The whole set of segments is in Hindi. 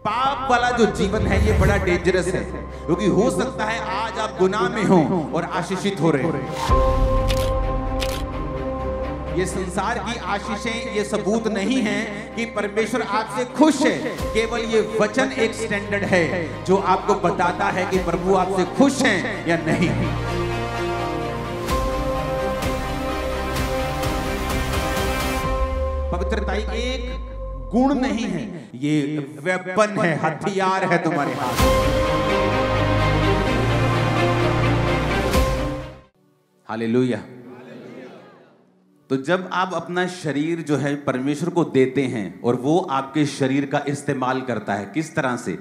पाप वाला जो जीवन है ये बड़ा डेंजरस है, क्योंकि हो सकता है आज आप गुनाह में हो और आशीषित हो रहे हो। ये संसार की आशीषें ये सबूत नहीं है कि परमेश्वर आपसे खुश है, केवल ये वचन एक स्टैंडर्ड है जो आपको बताता है कि प्रभु आपसे खुश हैं या नहीं। पवित्रता एक गुण नहीं है, ये वेपन है, हथियार है तुम्हारे हाथ। हालेलुया। तो जब आप अपना शरीर जो है परमेश्वर को देते हैं और वो आपके शरीर का इस्तेमाल करता है, किस तरह से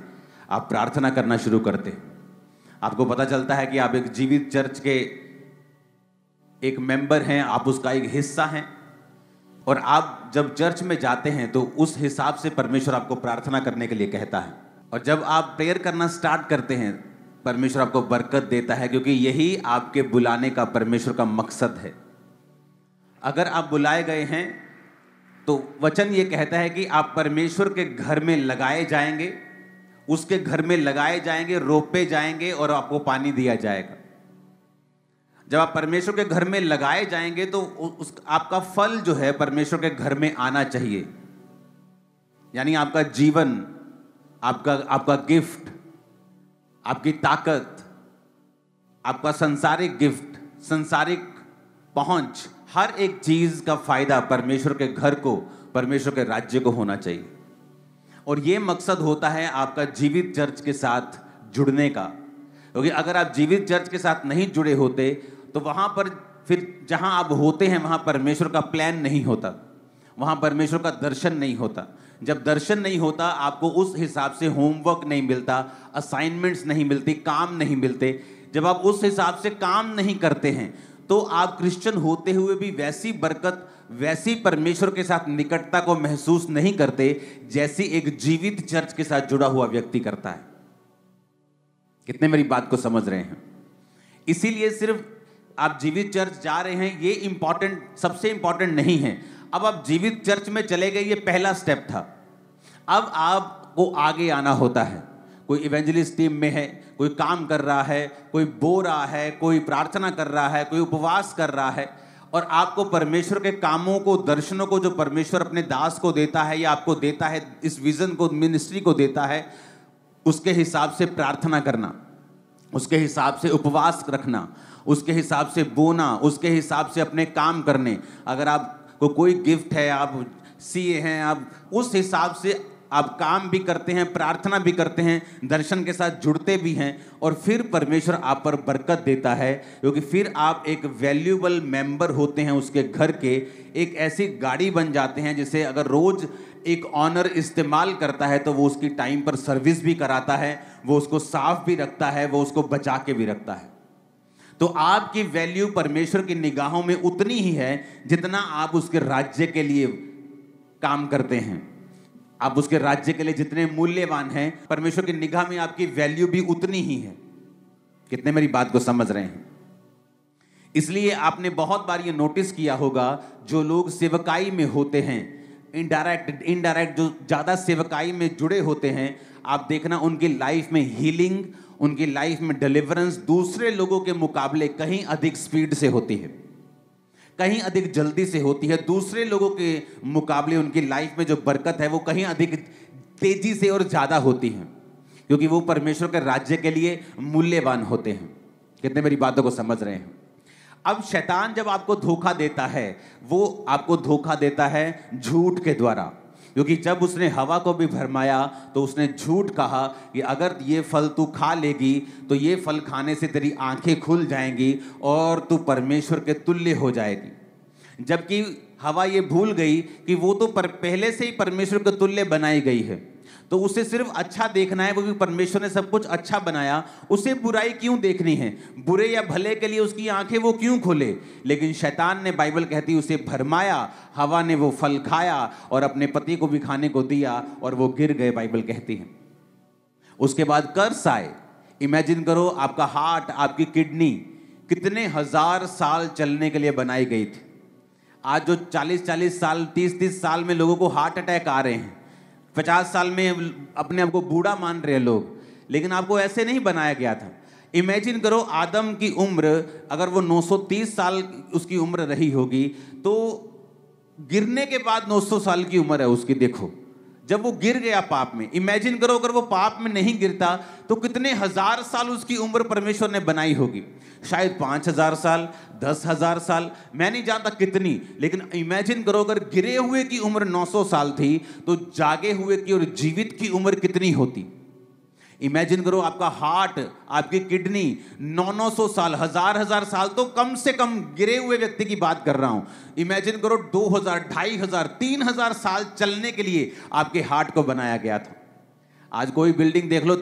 आप प्रार्थना करना शुरू करते हैं। आपको पता चलता है कि आप एक जीवित चर्च के एक मेंबर हैं, आप उसका एक हिस्सा हैं, और आप जब चर्च में जाते हैं तो उस हिसाब से परमेश्वर आपको प्रार्थना करने के लिए कहता है। और जब आप प्रेयर करना स्टार्ट करते हैं, परमेश्वर आपको बरकत देता है, क्योंकि यही आपके बुलाने का परमेश्वर का मकसद है। अगर आप बुलाए गए हैं तो वचन ये कहता है कि आप परमेश्वर के घर में लगाए जाएंगे, उसके घर में लगाए जाएंगे, रोपे जाएंगे और आपको पानी दिया जाएगा। जब आप परमेश्वर के घर में लगाए जाएंगे तो आपका फल जो है परमेश्वर के घर में आना चाहिए। यानी आपका जीवन, आपका गिफ्ट, आपकी ताकत, आपका संसारिक गिफ्ट, संसारिक पहुंच, हर एक चीज का फायदा परमेश्वर के घर को, परमेश्वर के राज्य को होना चाहिए। और यह मकसद होता है आपका जीवित चर्च के साथ जुड़ने का, क्योंकि अगर आप जीवित चर्च के साथ नहीं जुड़े होते तो वहां पर फिर जहां आप होते हैं वहां परमेश्वर का प्लान नहीं होता, वहां परमेश्वर का दर्शन नहीं होता। जब दर्शन नहीं होता, आपको उस हिसाब से होमवर्क नहीं मिलता, असाइनमेंट्स नहीं मिलती, काम नहीं मिलते। जब आप उस हिसाब से काम नहीं करते हैं तो आप क्रिश्चियन होते हुए भी वैसी बरकत, वैसी परमेश्वर के साथ निकटता को महसूस नहीं करते जैसी एक जीवित चर्च के साथ जुड़ा हुआ व्यक्ति करता है। कितने मेरी बात को समझ रहे हैं? इसीलिए सिर्फ आप जीवित चर्च जा रहे हैं ये इंपॉर्टेंट, सबसे इंपॉर्टेंट नहीं है। अब आप जीवित चर्च में चले गए, ये पहला स्टेप था। अब आपको आगे आना होता है। कोई इवेंजलिस्ट टीम में है, कोई काम कर रहा है, कोई बो रहा है, कोई प्रार्थना कर रहा है, कोई उपवास कर रहा है, और आपको परमेश्वर के कामों को, दर्शनों को जो परमेश्वर अपने दास को देता है या आपको देता है, इस विजन को, मिनिस्ट्री को देता है, उसके हिसाब से प्रार्थना करना, उसके हिसाब से उपवास रखना, उसके हिसाब से बोना, उसके हिसाब से अपने काम करने। अगर आपको कोई गिफ्ट है, आप सीए हैं, आप उस हिसाब से आप काम भी करते हैं, प्रार्थना भी करते हैं, दर्शन के साथ जुड़ते भी हैं, और फिर परमेश्वर आप पर बरकत देता है, क्योंकि फिर आप एक वैल्यूएबल मेंबर होते हैं उसके घर के। एक ऐसी गाड़ी बन जाते हैं जिसे अगर रोज एक ऑनर इस्तेमाल करता है तो वो उसकी टाइम पर सर्विस भी कराता है, वो उसको साफ भी रखता है, वो उसको बचा के भी रखता है। तो आपकी वैल्यू परमेश्वर की निगाहों में उतनी ही है जितना आप उसके राज्य के लिए काम करते हैं। आप उसके राज्य के लिए जितने मूल्यवान हैं, परमेश्वर की निगाह में आपकी वैल्यू भी उतनी ही है। कितने मेरी बात को समझ रहे हैं? इसलिए आपने बहुत बार ये नोटिस किया होगा, जो लोग सेवकाई में होते हैं, इनडायरेक्ट जो ज्यादा सेवकाई में जुड़े होते हैं, आप देखना उनकी लाइफ में हीलिंग, उनकी लाइफ में डिलीवरेंस दूसरे लोगों के मुकाबले कहीं अधिक स्पीड से होती है, कहीं अधिक जल्दी से होती है। दूसरे लोगों के मुकाबले उनकी लाइफ में जो बरकत है वो कहीं अधिक तेजी से और ज्यादा होती है, क्योंकि वो परमेश्वर के राज्य के लिए मूल्यवान होते हैं। कितने मेरी बातों को समझ रहे हैं? अब शैतान जब आपको धोखा देता है, वो आपको धोखा देता है झूठ के द्वारा, क्योंकि जब उसने हवा को भी भरमाया तो उसने झूठ कहा कि अगर ये फल तू खा लेगी तो ये फल खाने से तेरी आंखें खुल जाएंगी और तू परमेश्वर के तुल्य हो जाएगी। जबकि हवा ये भूल गई कि वो तो पहले से ही परमेश्वर के तुल्य बनाई गई है, तो उसे सिर्फ अच्छा देखना है, वो भी परमेश्वर ने सब कुछ अच्छा बनाया, उसे बुराई क्यों देखनी है? बुरे या भले के लिए उसकी आंखें वो क्यों खोले? लेकिन शैतान ने, बाइबल कहती, उसे भरमाया, हवा ने वो फल खाया और अपने पति को भी खाने को दिया और वो गिर गए, बाइबल कहती है। उसके बाद कर्स आए। इमेजिन करो, आपका हार्ट, आपकी किडनी कितने हजार साल चलने के लिए बनाई गई थी। आज जो 40-40 साल, 30-30 साल में लोगों को हार्ट अटैक आ रहे हैं, 50 साल में अपने आप को बूढ़ा मान रहे लोग, लेकिन आपको ऐसे नहीं बनाया गया था। इमेजिन करो आदम की उम्र अगर वो 930 साल उसकी उम्र रही होगी, तो गिरने के बाद 900 साल की उम्र है उसकी। देखो जब वो गिर गया पाप में, इमेजिन करो अगर वो पाप में नहीं गिरता तो कितने हजार साल उसकी उम्र परमेश्वर ने बनाई होगी। शायद 5000 साल, 10,000 साल, मैं नहीं जानता कितनी, लेकिन इमेजिन करो अगर गिरे हुए की उम्र 900 साल थी तो जागे हुए की और जीवित की उम्र कितनी होती। इमेजिन करो आपका हार्ट, आपकी किडनी 900 साल, हजार साल, तो कम से कम गिरे हुए व्यक्ति की बात कर रहा हूं। इमेजिन करो 2000, 2500, 3000 साल चलने के लिए आपके हार्ट को बनाया गया था। आज कोई बिल्डिंग देख लो,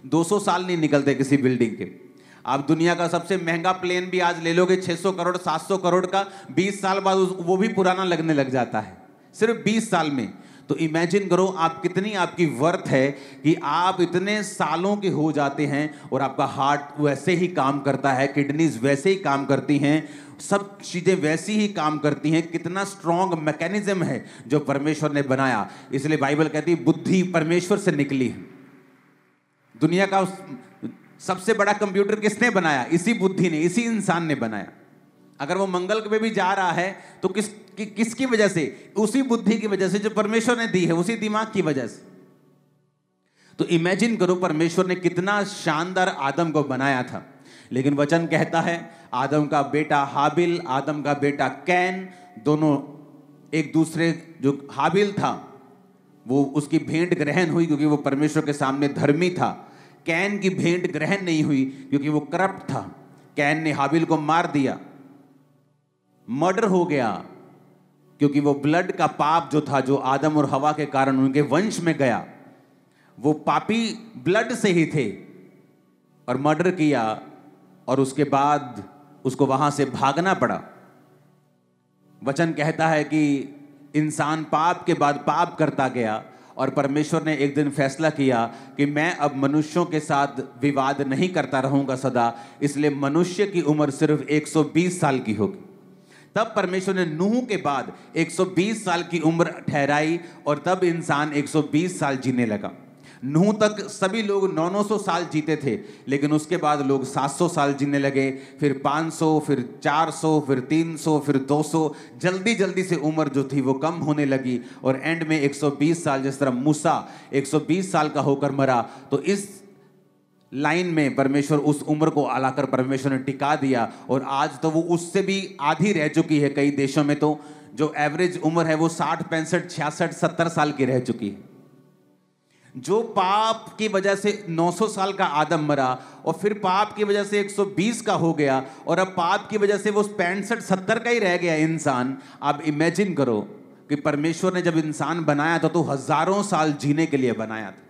200 साल नहीं निकलते किसी बिल्डिंग के। आप दुनिया का सबसे महंगा प्लेन भी आज ले लोगे 600 करोड़ 700 करोड़ का, 20 साल बाद वो भी पुराना लगने लग जाता है, सिर्फ 20 साल में। तो इमेजिन करो आप कितनी आपकी वर्थ है कि आप इतने सालों के हो जाते हैं और आपका हार्ट वैसे ही काम करता है, किडनीज वैसे ही काम करती हैं, सब चीजें वैसी ही काम करती हैं। कितना स्ट्रॉन्ग मैकेनिज्म है जो परमेश्वर ने बनाया। इसलिए बाइबल कहती है बुद्धि परमेश्वर से निकली है। दुनिया का सबसे बड़ा कंप्यूटर किसने बनाया? इसी बुद्धि ने, इसी इंसान ने बनाया। अगर वो मंगल पे भी जा रहा है तो किसकी वजह से? उसी बुद्धि की वजह से जो परमेश्वर ने दी है, उसी दिमाग की वजह से। तो इमेजिन करो परमेश्वर ने कितना शानदार आदम को बनाया था। लेकिन वचन कहता है आदम का बेटा हाबिल, आदम का बेटा कैन, दोनों एक दूसरे, जो हाबिल था वो उसकी भेंट ग्रहण हुई क्योंकि वो परमेश्वर के सामने धर्मी था। कैन की भेंट ग्रहण नहीं हुई क्योंकि वो करप्ट था। कैन ने हाबिल को मार दिया, मर्डर हो गया क्योंकि वो ब्लड का पाप जो था, जो आदम और हवा के कारण उनके वंश में गया, वो पापी ब्लड से ही थे और मर्डर किया और उसके बाद उसको वहां से भागना पड़ा। वचन कहता है कि इंसान पाप के बाद पाप करता गया और परमेश्वर ने एक दिन फैसला किया कि मैं अब मनुष्यों के साथ विवाद नहीं करता रहूंगा सदा, इसलिए मनुष्य की उम्र सिर्फ 120 साल की होगी। तब परमेश्वर ने नूह के बाद 120 साल की उम्र ठहराई और तब इंसान 120 साल जीने लगा। नूह तक सभी लोग 900 साल जीते थे, लेकिन उसके बाद लोग 700 साल जीने लगे, फिर 500, फिर 400, फिर 300, फिर 200। जल्दी जल्दी से उम्र जो थी वो कम होने लगी और एंड में 120 साल, जिस तरह मूसा 120 साल का होकर मरा, तो इस लाइन में परमेश्वर उस उम्र को आलाकर परमेश्वर ने टिका दिया और आज तो वो उससे भी आधी रह चुकी है। कई देशों में तो जो एवरेज उम्र है वो 60, 65, 66, 70 साल की रह चुकी है। जो पाप की वजह से 900 साल का आदम मरा और फिर पाप की वजह से 120 का हो गया और अब पाप की वजह से वो 65, 70 का ही रह गया इंसान। आप इमेजिन करो कि परमेश्वर ने जब इंसान बनाया था तो हजारों साल जीने के लिए बनाया था।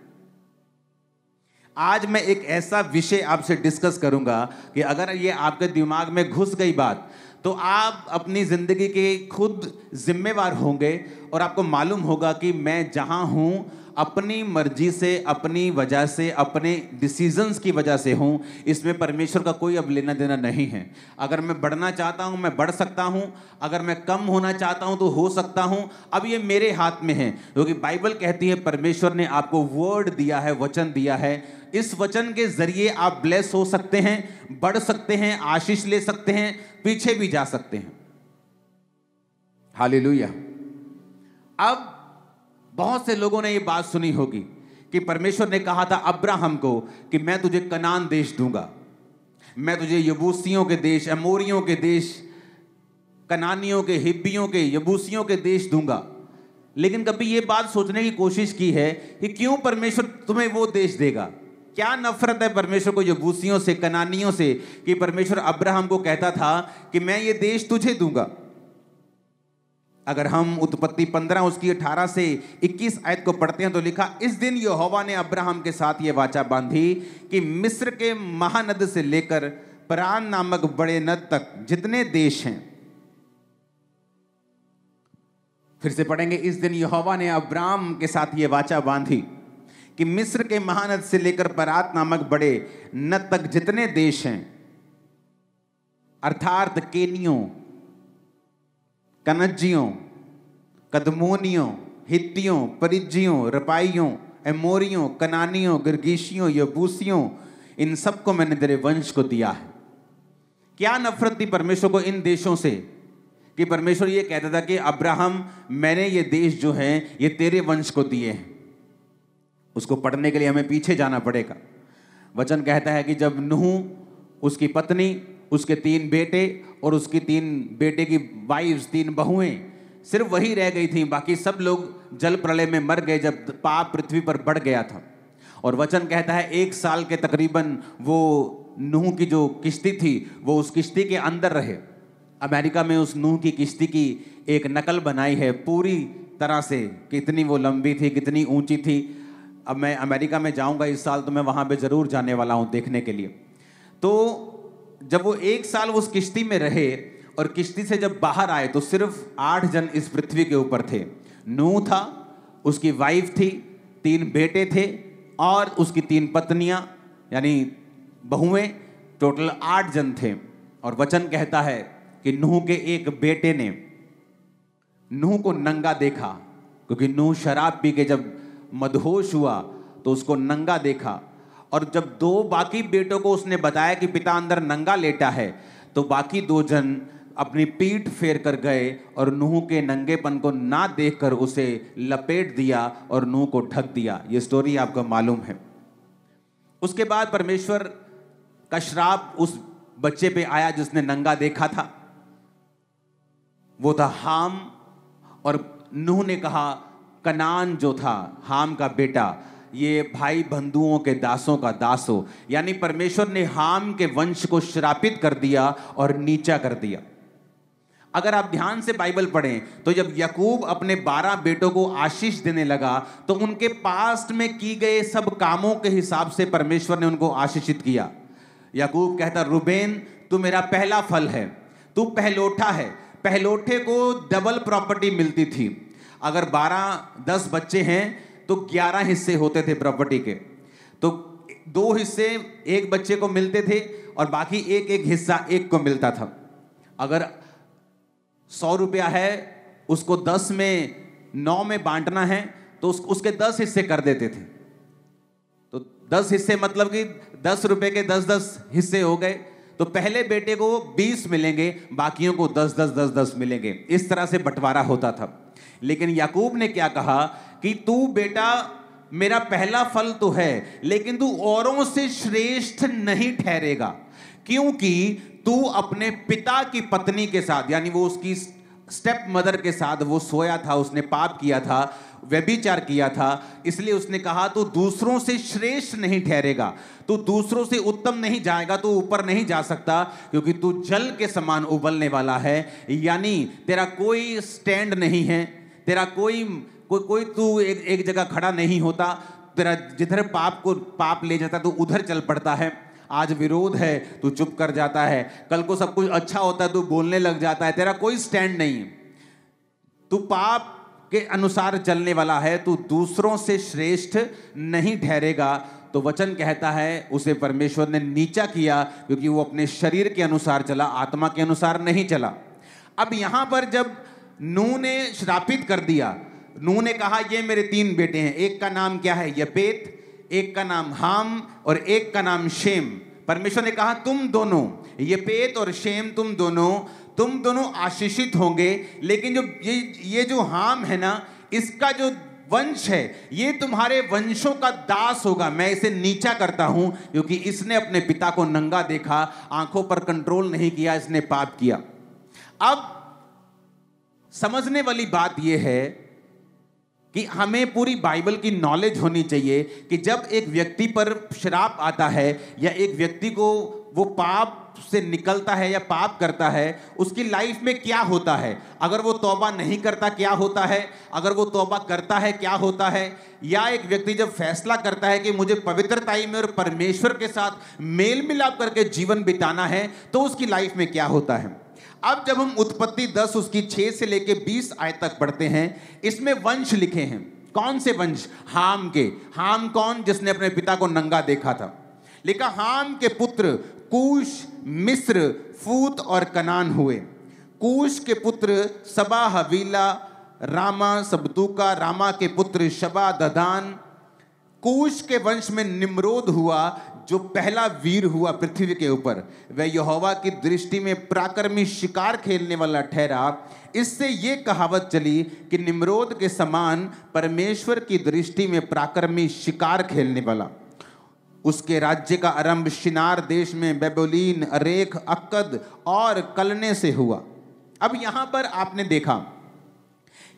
आज मैं एक ऐसा विषय आपसे डिस्कस करूंगा कि अगर ये आपके दिमाग में घुस गई बात तो आप अपनी जिंदगी के खुद जिम्मेवार होंगे और आपको मालूम होगा कि मैं जहां हूं अपनी मर्जी से, अपनी वजह से, अपने डिसीजंस की वजह से हूं, इसमें परमेश्वर का कोई अब लेना देना नहीं है। अगर मैं बढ़ना चाहता हूं मैं बढ़ सकता हूं, अगर मैं कम होना चाहता हूं तो हो सकता हूं। अब ये मेरे हाथ में है, क्योंकि बाइबल कहती है परमेश्वर ने आपको वर्ड दिया है, वचन दिया है। इस वचन के जरिए आप ब्लेस हो सकते हैं, बढ़ सकते हैं, आशीष ले सकते हैं, पीछे भी जा सकते हैं। हालेलुया। अब बहुत से लोगों ने ये बात सुनी होगी कि परमेश्वर ने कहा था अब्राहम को कि मैं तुझे कनान देश दूंगा, मैं तुझे यबूसियों के देश, अमोरियों के देश, कनानियों के, हिब्बियों के, यबूसियों के देश दूंगा। लेकिन कभी ये बात सोचने की कोशिश की है कि क्यों परमेश्वर तुम्हें वो देश देगा? क्या नफरत है परमेश्वर को यबूसियों से, कनानियों से, कि परमेश्वर अब्राहम को कहता था कि मैं ये देश तुझे दूंगा। अगर हम उत्पत्ति 15 उसकी 18 से 21 आयत को पढ़ते हैं तो लिखा, इस दिन यहोवा ने अब्राहम के साथ ये वाचा बांधी कि मिस्र के महानद से लेकर परान नामक बड़े नद तक जितने देश हैं, फिर से पढ़ेंगे, इस दिन यहोवा ने अब्राहम के साथ ये वाचा बांधी कि मिस्र के महानद से लेकर परात नामक बड़े नद तक जितने देश हैं, अर्थात केनियों, कनज्जियों, कदमोनियों, हित्तियों, परिज्जियों, रपाइयों, एमोरियों, कनानियों, गिरगीशियों, यबूसियों, इन सबको मैंने तेरे वंश को दिया है। क्या नफरत थी परमेश्वर को इन देशों से कि परमेश्वर ये कहता था कि अब्राहम, मैंने ये देश जो है ये तेरे वंश को दिए हैं। उसको पढ़ने के लिए हमें पीछे जाना पड़ेगा। वचन कहता है कि जब नूह, उसकी पत्नी, उसके 3 बेटे और उसकी 3 बेटे की वाइफ्स, 3 बहुएं, सिर्फ वही रह गई थी, बाकी सब लोग जल प्रलय में मर गए जब पाप पृथ्वी पर बढ़ गया था। और वचन कहता है 1 साल के तकरीबन वो नूह की जो किश्ती थी वो उस किश्ती के अंदर रहे। अमेरिका में उस नूह की किश्ती की एक नकल बनाई है पूरी तरह से, कितनी वो लंबी थी, कितनी ऊंची थी। अब मैं अमेरिका में जाऊंगा इस साल, तो मैं वहां पे जरूर जाने वाला हूं देखने के लिए। तो जब वो 1 साल उस किश्ती में रहे और किश्ती से जब बाहर आए तो सिर्फ 8 जन इस पृथ्वी के ऊपर थे। नूह था, उसकी वाइफ थी, 3 बेटे थे और उसकी 3 पत्नियां यानी बहुएं, टोटल 8 जन थे। और वचन कहता है कि नूह के एक बेटे ने नूह को नंगा देखा, क्योंकि नूह शराब पी के जब मदहोश हुआ तो उसको नंगा देखा। और जब 2 बाकी बेटों को उसने बताया कि पिता अंदर नंगा लेटा है, तो बाकी 2 जन अपनी पीठ फेर कर गए और नूह के नंगेपन को ना देखकर उसे लपेट दिया और नूह को ढक दिया। ये स्टोरी आपको मालूम है। उसके बाद परमेश्वर का श्राप उस बच्चे पे आया जिसने नंगा देखा था, वो था हाम। और नूह ने कहा, कनान जो था हाम का बेटा, ये भाई बंधुओं के दासों का दास हो। यानी परमेश्वर ने हाम के वंश को श्रापित कर दिया और नीचा कर दिया। अगर आप ध्यान से बाइबल पढ़ें तो जब याकूब अपने 12 बेटों को आशीष देने लगा तो उनके पास्ट में की गए सब कामों के हिसाब से परमेश्वर ने उनको आशीषित किया। याकूब कहता, रूबेन तू मेरा पहला फल है, तू पहलोठा है। पहलोठे को डबल प्रॉपर्टी मिलती थी। अगर 12-10 बच्चे हैं तो 11 हिस्से होते थे प्रॉपर्टी के। तो 2 हिस्से एक बच्चे को मिलते थे और बाकी एक हिस्सा एक को मिलता था। अगर 100 रुपया है, उसको 10 में 9 में बांटना है तो उसके 10 हिस्से कर देते थे। तो 10 हिस्से मतलब कि 10 रुपए के 10-10 हिस्से हो गए। तो पहले बेटे को 20 मिलेंगे, बाकियों को 10-10 मिलेंगे। इस तरह से बंटवारा होता था। लेकिन याकूब ने क्या कहा कि तू बेटा मेरा पहला फल तो है, लेकिन तू औरों से श्रेष्ठ नहीं ठहरेगा, क्योंकि तू अपने पिता की पत्नी के साथ, यानी वो उसकी स्टेप मदर के साथ वो सोया था, उसने पाप किया था, व्यभिचार किया था। इसलिए उसने कहा तू दूसरों से श्रेष्ठ नहीं ठहरेगा, तू दूसरों से उत्तम नहीं जाएगा, तू ऊपर नहीं जा सकता, क्योंकि तू जल के समान उबलने वाला है। यानी तेरा कोई स्टैंड नहीं है, तेरा कोई तू एक जगह खड़ा नहीं होता। तेरा जिधर पाप ले जाता तू उधर चल पड़ता है। आज विरोध है तू चुप कर जाता है, कल को सब कुछ अच्छा होता है तू बोलने लग जाता है। तेरा कोई स्टैंड नहीं है, तू पाप के अनुसार चलने वाला है, तू दूसरों से श्रेष्ठ नहीं ठहरेगा। तो वचन कहता है उसे परमेश्वर ने नीचा किया, क्योंकि वो अपने शरीर के अनुसार चला, आत्मा के अनुसार नहीं चला। अब यहां पर जब नूह ने श्रापित कर दिया, नूह ने कहा ये मेरे 3 बेटे हैं, एक का नाम क्या है यपेत, एक का नाम हाम और एक का नाम शेम। परमेश्वर ने कहा तुम दोनों, यपेत और शेम, तुम दोनों आशीषित होंगे। लेकिन जो ये जो हाम है ना, इसका जो वंश है ये तुम्हारे वंशों का दास होगा। मैं इसे नीचा करता हूं क्योंकि इसने अपने पिता को नंगा देखा, आंखों पर कंट्रोल नहीं किया, इसने पाप किया। अब समझने वाली बात यह है कि हमें पूरी बाइबल की नॉलेज होनी चाहिए कि जब एक व्यक्ति पर श्राप आता है या एक व्यक्ति को वो पाप से निकलता है या पाप करता है, उसकी लाइफ में क्या होता है। अगर वो तौबा नहीं करता क्या होता है, अगर वो तौबा करता है क्या होता है, या एक व्यक्ति जब फैसला करता है कि मुझे पवित्रताई में और परमेश्वर के साथ मेल मिलाप करके जीवन बिताना है, तो उसकी लाइफ में क्या होता है। अब जब हम उत्पत्ति 10 उसकी 6 से लेके 20 आयत तक पढ़ते हैं, इसमें वंश लिखे हैं। कौन से वंश? हाम के। हाम कौन? जिसने अपने पिता को नंगा देखा था। लिखा हाम के पुत्र कूश, मिस्र, फूत और कनान हुए। कूश के पुत्र सबा, हवीला, रामा, सबतूका, रामा के पुत्र शबा, ददान। कूश के वंश में निम्रोद हुआ, जो पहला वीर हुआ पृथ्वी के ऊपर। वह यहोवा की दृष्टि में पराक्रमी शिकार खेलने वाला ठहरा। इससे ये कहावत चली कि निम्रोद के समान परमेश्वर की दृष्टि में पराक्रमी शिकार खेलने वाला। उसके राज्य का आरंभ शिनार देश में बेबोलीन, अरेख, अक्कद और कलने से हुआ। अब यहां पर आपने देखा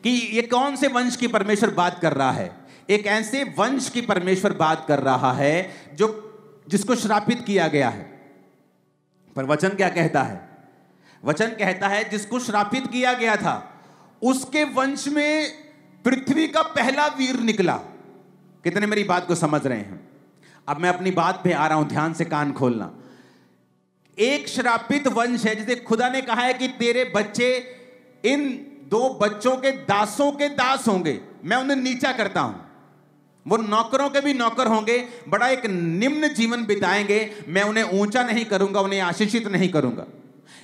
कि ये कौन से वंश की परमेश्वर बात कर रहा है। एक ऐसे वंश की परमेश्वर बात कर रहा है जिसको श्रापित किया गया है। पर वचन क्या कहता है? वचन कहता है जिसको श्रापित किया गया था उसके वंश में पृथ्वी का पहला वीर निकला। कितने मेरी बात को समझ रहे हैं? अब मैं अपनी बात पे आ रहा हूं, ध्यान से कान खोलना। एक श्रापित वंश है जिसे खुदा ने कहा है कि तेरे बच्चे इन 2 बच्चों के दासों के दास होंगे, मैं उन्हें नीचा करता हूं। वो नौकरों के भी नौकर होंगे, बड़ा एक निम्न जीवन बिताएंगे, मैं उन्हें ऊंचा नहीं करूंगा, उन्हें आशीषित नहीं करूंगा।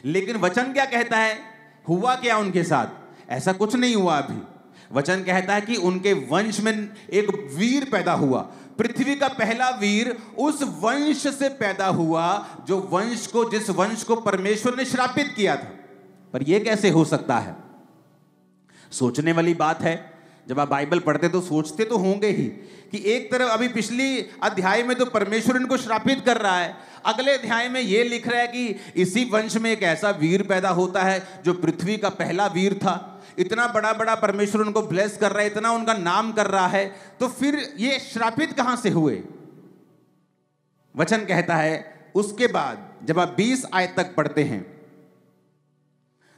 लेकिन वचन क्या कहता है? हुआ क्या उनके साथ? ऐसा कुछ नहीं हुआ अभी। वचन कहता है कि उनके वंश में एक वीर पैदा हुआ। पृथ्वी का पहला वीर उस वंश से पैदा हुआ जिस वंश को परमेश्वर ने श्रापित किया था। पर यह कैसे हो सकता है? सोचने वाली बात है। जब आप बाइबल पढ़ते तो सोचते तो होंगे ही कि एक तरफ अभी पिछली अध्याय में तो परमेश्वर इनको श्रापित कर रहा है, अगले अध्याय में यह लिख रहा है कि इसी वंश में एक ऐसा वीर पैदा होता है जो पृथ्वी का पहला वीर था। इतना बड़ा बड़ा परमेश्वर उनको ब्लेस कर रहा है, इतना उनका नाम कर रहा है, तो फिर ये श्रापित कहां से हुए? वचन कहता है उसके बाद जब आप 20 आयत तक पढ़ते हैं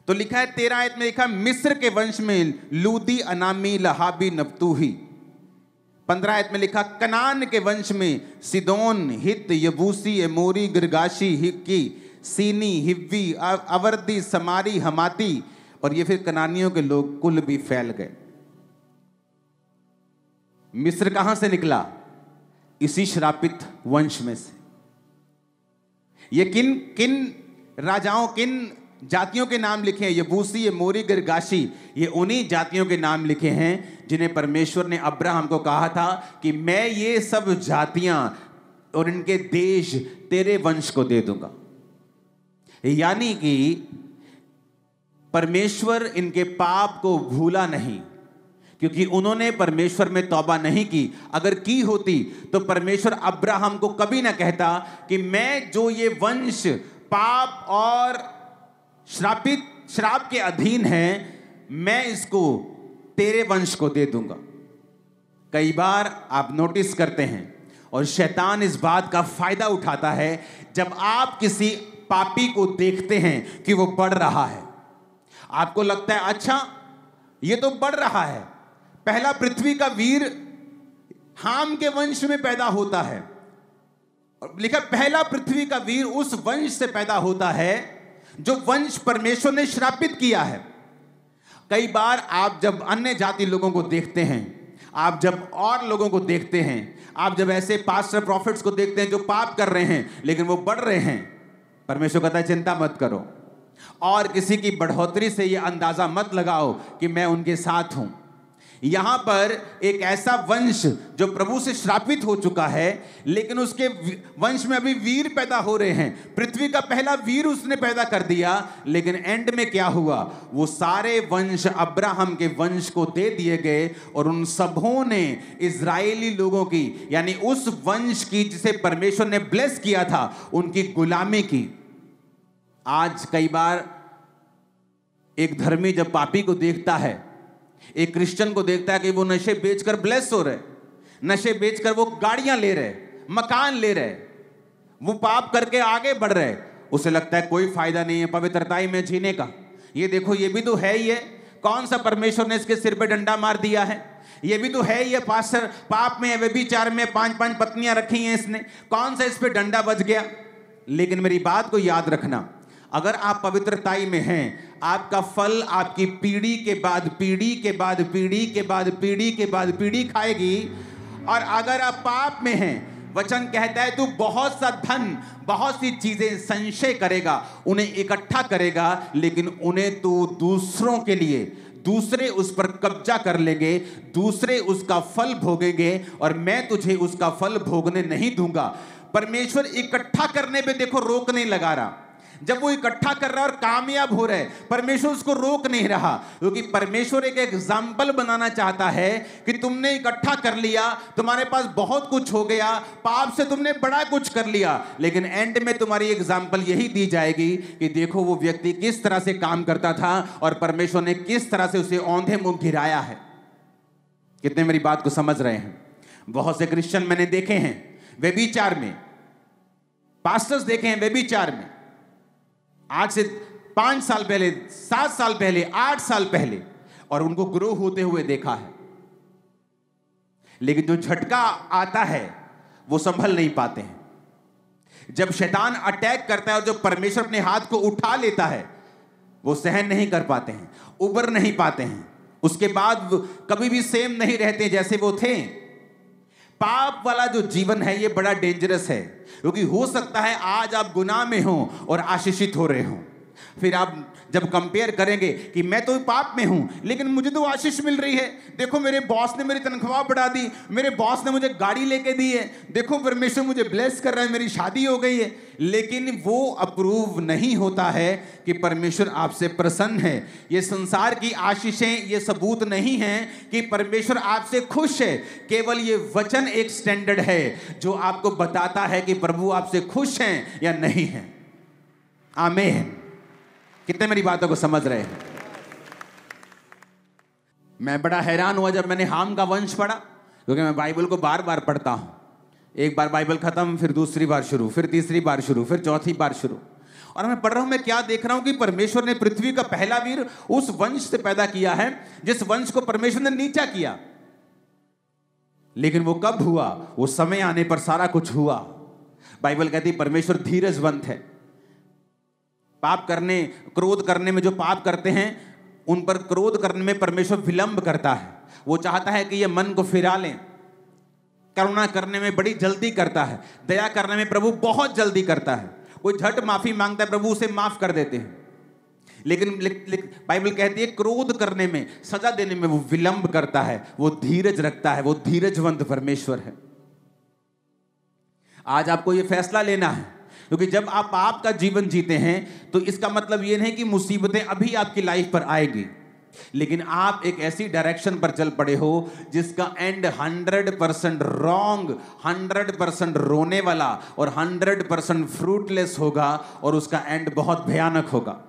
तो लिखा है, 13 आयत में लिखा, मिस्र के वंश में लूदी, अनामी, लहाबी, नप्तूही। 15 आयत में लिखा, कनान के वंश में सिदोन, हित, यबूसी, एमोरी, गिर्गाशी, हिक्की, सीनी, हिव्वी, अवर्दी, समारी, हमाती। और ये फिर कनानियों के लोग कुल भी फैल गए। मिस्र कहां से निकला? इसी श्रापित वंश में से। ये किन किन राजाओं, किन जातियों के नाम लिखे हैं? यबूसी, एमोरी, गिर्गाशी, ये उन्हीं जातियों के नाम लिखे हैं जिन्हें परमेश्वर ने अब्राहम को कहा था कि मैं ये सब जातियां और इनके देश तेरे वंश को दे दूंगा। यानी कि परमेश्वर इनके पाप को भूला नहीं, क्योंकि उन्होंने परमेश्वर में तौबा नहीं की। अगर की होती तो परमेश्वर अब्राहम को कभी ना कहता कि मैं जो ये वंश पाप और श्राप के अधीन है, मैं इसको तेरे वंश को दे दूंगा। कई बार आप नोटिस करते हैं और शैतान इस बात का फायदा उठाता है जब आप किसी पापी को देखते हैं कि वो बढ़ रहा है। आपको लगता है अच्छा ये तो बढ़ रहा है, पहला पृथ्वी का वीर हाम के वंश में पैदा होता है। लिखा पहला पृथ्वी का वीर उस वंश से पैदा होता है जो वंश परमेश्वर ने श्रापित किया है। कई बार आप जब अन्य जाति लोगों को देखते हैं, आप जब और लोगों को देखते हैं, आप जब ऐसे पास्टर प्रॉफिट्स को देखते हैं जो पाप कर रहे हैं लेकिन वो बढ़ रहे हैं, परमेश्वर कहता है चिंता मत करो। और किसी की बढ़ोतरी से ये अंदाजा मत लगाओ कि मैं उनके साथ हूं। यहां पर एक ऐसा वंश जो प्रभु से श्रापित हो चुका है, लेकिन उसके वंश में अभी वीर पैदा हो रहे हैं। पृथ्वी का पहला वीर उसने पैदा कर दिया, लेकिन एंड में क्या हुआ? वो सारे वंश अब्राहम के वंश को दे दिए गए और उन सबों ने इजरायली लोगों की, यानी उस वंश की जिसे परमेश्वर ने ब्लेस किया था, उनकी गुलामी की। आज कई बार एक धर्मी जब पापी को देखता है, एक क्रिश्चियन को देखता है कि वो नशे बेचकर ब्लेस हो रहे, नशे बेचकर वो गाड़ियां ले रहे, मकान ले रहे, वो पाप करके आगे बढ़ रहे, उसे लगता है कोई फायदा नहीं है पवित्रताई में जीने का। ये देखो ये भी तो है ही है, कौन सा परमेश्वर ने इसके सिर पे डंडा मार दिया है? ये भी तो है ही है पास्टर, पाप में व्यभिचार में 5-5 पत्नियां रखी हैं इसने, कौन सा इस पे डंडा बज गया? लेकिन मेरी बात को याद रखना, अगर आप पवित्रताई में हैं, आपका फल आपकी पीढ़ी के बाद पीढ़ी के बाद पीढ़ी के बाद पीढ़ी के बाद पीढ़ी खाएगी। और अगर आप पाप में हैं, वचन कहता है तू बहुत सा धन, बहुत सी चीजें संचय करेगा, उन्हें इकट्ठा करेगा, लेकिन उन्हें तू दूसरों के लिए, दूसरे उस पर कब्जा कर लेंगे, दूसरे उसका फल भोगेंगे और मैं तुझे उसका फल भोगने नहीं दूंगा। परमेश्वर इकट्ठा करने पे देखो रोक नहीं लगा रहा। जब वो इकट्ठा कर रहा है और कामयाब हो रहा है, परमेश्वर उसको रोक नहीं रहा, क्योंकि परमेश्वर एक एग्जाम्पल बनाना चाहता है कि तुमने इकट्ठा कर लिया, तुम्हारे पास बहुत कुछ हो गया, पाप से तुमने बड़ा कुछ कर लिया, लेकिन एंड में तुम्हारी एग्जाम्पल यही दी जाएगी कि देखो वो व्यक्ति किस तरह से काम करता था और परमेश्वर ने किस तरह से उसे औंधे मुंह गिराया है। कितने मेरी बात को समझ रहे हैं? बहुत से क्रिश्चियन मैंने देखे हैं व्यभिचार में, पास्टर्स देखे हैं व्यभिचार में, आज से 5 साल पहले, 7 साल पहले, 8 साल पहले, और उनको ग्रो होते हुए देखा है। लेकिन जो झटका आता है वो संभल नहीं पाते हैं। जब शैतान अटैक करता है और जब परमेश्वर अपने हाथ को उठा लेता है, वो सहन नहीं कर पाते हैं, उबर नहीं पाते हैं, उसके बाद कभी भी सेम नहीं रहते जैसे वो थे। पाप वाला जो जीवन है ये बड़ा डेंजरस है, क्योंकि हो सकता है आज आप गुनाह में हो और आशीषित हो रहे हो, फिर आप जब कंपेयर करेंगे कि मैं तो पाप में हूं लेकिन मुझे तो आशीष मिल रही है, देखो मेरे बॉस ने मेरी तनख्वाह बढ़ा दी, मेरे बॉस ने मुझे गाड़ी लेके दी है, देखो परमेश्वर मुझे ब्लेस कर रहा है, मेरी शादी हो गई है। लेकिन वो अप्रूव नहीं होता है कि परमेश्वर आपसे प्रसन्न है। ये संसार की आशीषें ये सबूत नहीं हैं कि परमेश्वर आपसे खुश है। केवल ये वचन एक स्टैंडर्ड है जो आपको बताता है कि प्रभु आपसे खुश हैं या नहीं हैं। आमीन। कितने मेरी बातों को समझ रहे हैं? मैं बड़ा हैरान हुआ जब मैंने हाम का वंश पढ़ा, क्योंकि मैं बाइबल को बार बार पढ़ता हूं। एक बार बाइबल खत्म, फिर दूसरी बार शुरू, फिर तीसरी बार शुरू, फिर चौथी बार शुरू, और मैं पढ़ रहा हूं, मैं क्या देख रहा हूं कि परमेश्वर ने पृथ्वी का पहला वीर उस वंश से पैदा किया है जिस वंश को परमेश्वर ने नीचा किया। लेकिन वो कब हुआ? वो समय आने पर सारा कुछ हुआ। बाइबल कहती है परमेश्वर धीरजवंत है। पाप करने, क्रोध करने में जो पाप करते हैं उन पर क्रोध करने में परमेश्वर विलंब करता है। वो चाहता है कि ये मन को फिरा लें। करुणा करने में बड़ी जल्दी करता है, दया करने में प्रभु बहुत जल्दी करता है। कोई झट माफी मांगता है, प्रभु उसे माफ कर देते हैं। लेकिन बाइबल कहती है क्रोध करने में, सजा देने में वो विलंब करता है, वो धीरज रखता है, वो धीरजवंत परमेश्वर है। आज आपको ये फैसला लेना है, क्योंकि जब आप पाप का जीवन जीते हैं तो इसका मतलब ये नहीं कि मुसीबतें अभी आपकी लाइफ पर आएगी, लेकिन आप एक ऐसी डायरेक्शन पर चल पड़े हो जिसका एंड 100% रॉन्ग, 100% रोने वाला और 100% फ्रूटलेस होगा, और उसका एंड बहुत भयानक होगा।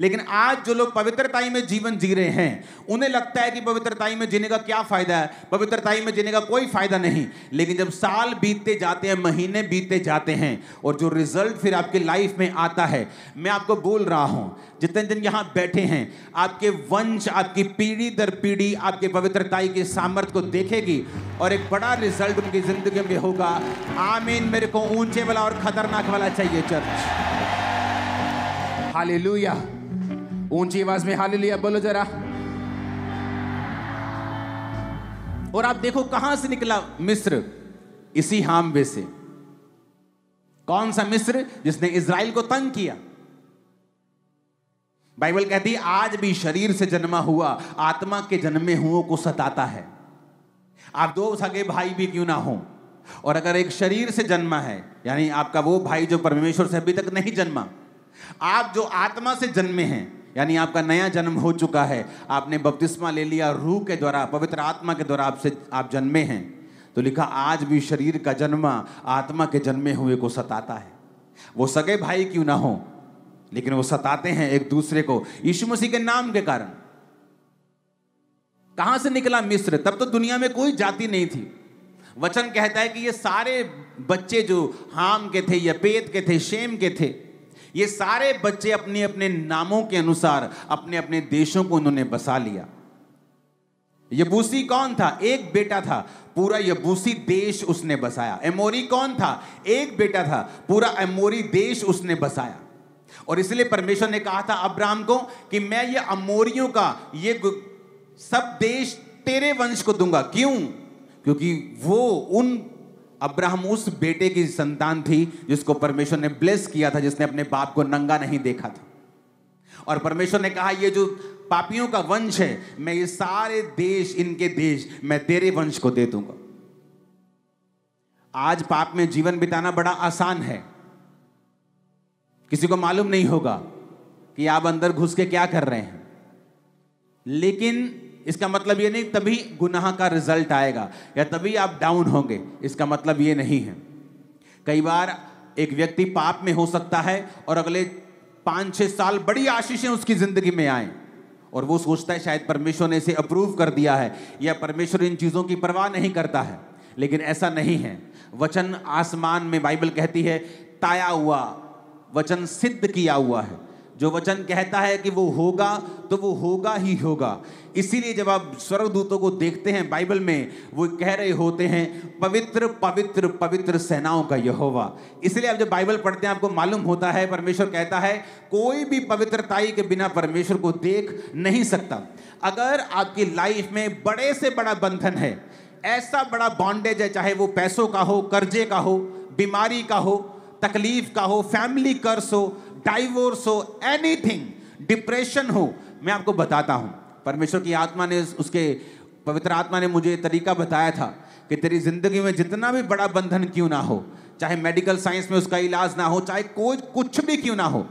लेकिन आज जो लोग पवित्रताई में जीवन जी रहे हैं उन्हें लगता है कि पवित्रताई में जीने का क्या फायदा है, पवित्रताई में जीने का कोई फायदा नहीं। लेकिन जब साल बीतते जाते हैं, महीने बीतते जाते हैं, और जो रिजल्ट फिर आपकी लाइफ में आता है, मैं आपको बोल रहा हूं, जितने दिन यहां बैठे हैं, आपके वंश, आपकी पीढ़ी दर पीढ़ी आपके पवित्रताई के सामर्थ्य को देखेगी और एक बड़ा रिजल्ट उनकी जिंदगी में होगा। आमीन। मेरे को ऊंचे वाला और खतरनाक वाला चाहिए चर्च। हालेलुया। ऊंची आवाज में हालेलुया बोलो जरा। और आप देखो कहां से निकला मिस्र, इसी हामवे से। कौन सा मिस्र? जिसने इज़राइल को तंग किया। बाइबल कहती है आज भी शरीर से जन्मा हुआ आत्मा के जन्मे हुओं को सताता है। आप दो सगे भाई भी क्यों ना हो, और अगर एक शरीर से जन्मा है, यानी आपका वो भाई जो परमेश्वर से अभी तक नहीं जन्मा, आप जो आत्मा से जन्मे हैं, यानी आपका नया जन्म हो चुका है, आपने बपतिस्मा ले लिया रूह के द्वारा, पवित्र आत्मा के द्वारा आप जन्मे हैं, तो लिखा आज भी शरीर का जन्म आत्मा के जन्मे हुए को सताता है। वो सगे भाई क्यों ना हो, लेकिन वो सताते हैं एक दूसरे को यीशु मसीह के नाम के कारण। कहां से निकला मिस्र? तब तो दुनिया में कोई जाति नहीं थी। वचन कहता है कि ये सारे बच्चे जो हाम के थे, यपेत के थे, शेम के थे, ये सारे बच्चे अपने अपने नामों के अनुसार अपने अपने देशों को उन्होंने बसा लिया। यबूसी कौन था? एक बेटा था, पूरा यबूसी देश उसने बसाया। एमोरी कौन था? एक बेटा था, पूरा एमोरी देश उसने बसाया। और इसलिए परमेश्वर ने कहा था अब्राहम को कि मैं ये अमोरियों का ये सब देश तेरे वंश को दूंगा। क्यों? क्योंकि अब्राहम उस बेटे की संतान थी जिसको परमेश्वर ने ब्लेस किया था, जिसने अपने बाप को नंगा नहीं देखा था। और परमेश्वर ने कहा ये जो पापियों का वंश है, मैं ये सारे देश, इनके देश मैं तेरे वंश को दे दूंगा। आज पाप में जीवन बिताना बड़ा आसान है, किसी को मालूम नहीं होगा कि आप अंदर घुस के क्या कर रहे हैं, लेकिन इसका मतलब ये नहीं तभी गुनाह का रिजल्ट आएगा या तभी आप डाउन होंगे, इसका मतलब ये नहीं है। कई बार एक व्यक्ति पाप में हो सकता है और अगले 5-6 साल बड़ी आशीषें उसकी जिंदगी में आए और वो सोचता है शायद परमेश्वर ने इसे अप्रूव कर दिया है या परमेश्वर इन चीजों की परवाह नहीं करता है, लेकिन ऐसा नहीं है। वचन आसमान में, बाइबल कहती है, ताया हुआ वचन सिद्ध किया हुआ है। जो वचन कहता है कि वो होगा तो वो होगा ही होगा। इसीलिए जब आप स्वर्गदूतों को देखते हैं बाइबल में, वो कह रहे होते हैं पवित्र पवित्र पवित्र सेनाओं का यहोवा। इसलिए आप जब बाइबल पढ़ते हैं आपको मालूम होता है परमेश्वर कहता है कोई भी पवित्रताई के बिना परमेश्वर को देख नहीं सकता। अगर आपकी लाइफ में बड़े से बड़ा बंधन है, ऐसा बड़ा बॉन्डेज है, चाहे वो पैसों का हो, कर्जे का हो, बीमारी का हो, तकलीफ का हो, फैमिली कर्स हो, डाइवोर्स हो, एनीथिंग, डिप्रेशन हो, मैं आपको बताता हूं परमेश्वर की आत्मा ने, उसके पवित्र आत्मा ने मुझे तरीका बताया था कि तेरी जिंदगी में जितना भी बड़ा बंधन क्यों ना हो, चाहे मेडिकल साइंस में उसका इलाज ना हो, चाहे कोई कुछ भी क्यों ना हो,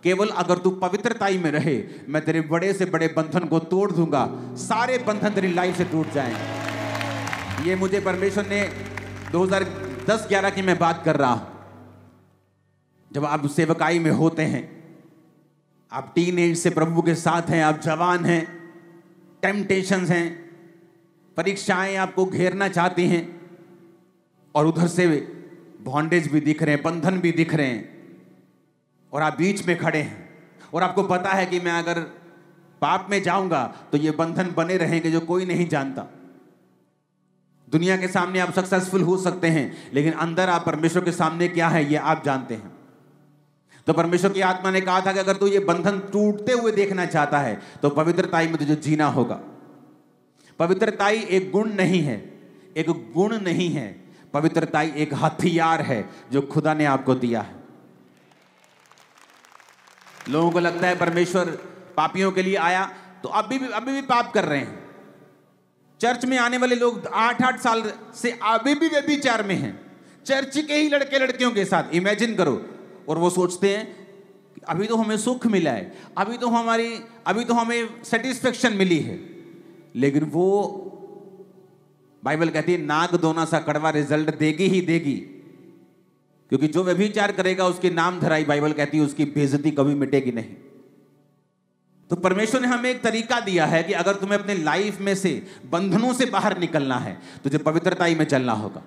केवल अगर तू पवित्रताई में रहे, मैं तेरे बड़े से बड़े बंधन को तोड़ दूंगा। सारे बंधन तेरी लाइफ से टूट जाएंगे। ये मुझे परमेश्वर ने 2010-11 की मैं बात कर रहा हूं। जब आप सेवकाई में होते हैं, आप टीन एज से प्रभु के साथ हैं, आप जवान हैं, टेम्पटेशंस हैं, परीक्षाएं आपको घेरना चाहती हैं और उधर से बॉन्डेज भी दिख रहे हैं, बंधन भी दिख रहे हैं और आप बीच में खड़े हैं और आपको पता है कि मैं अगर पाप में जाऊंगा तो ये बंधन बने रहेंगे जो कोई नहीं जानता। दुनिया के सामने आप सक्सेसफुल हो सकते हैं, लेकिन अंदर आप परमेश्वर के सामने क्या है ये आप जानते हैं। तो परमेश्वर की आत्मा ने कहा था कि अगर तू ये बंधन टूटते हुए देखना चाहता है तो पवित्रताई में तुझे जीना होगा। पवित्रताई एक गुण नहीं है, एक गुण नहीं है, पवित्रताई एक हथियार है जो खुदा ने आपको दिया है। लोगों को लगता है परमेश्वर पापियों के लिए आया, तो अभी भी पाप कर रहे हैं। चर्च में आने वाले लोग 8-8 साल से अभी भी व्यभिचार में हैं, चर्च के ही लड़के लड़कियों के साथ। इमेजिन करो, और वो सोचते हैं अभी तो हमें सुख मिला है, अभी तो हमें सेटिस्फेक्शन मिली है, लेकिन वो बाइबल कहती है नाक दोना सा कड़वा रिजल्ट देगी ही देगी, क्योंकि जो व्यभिचार करेगा उसकी नाम धराई, बाइबल कहती है उसकी बेइज्जती कभी मिटेगी नहीं। तो परमेश्वर ने हमें एक तरीका दिया है कि अगर तुम्हें अपने लाइफ में से बंधनों से बाहर निकलना है, तुझे पवित्रताई में चलना होगा।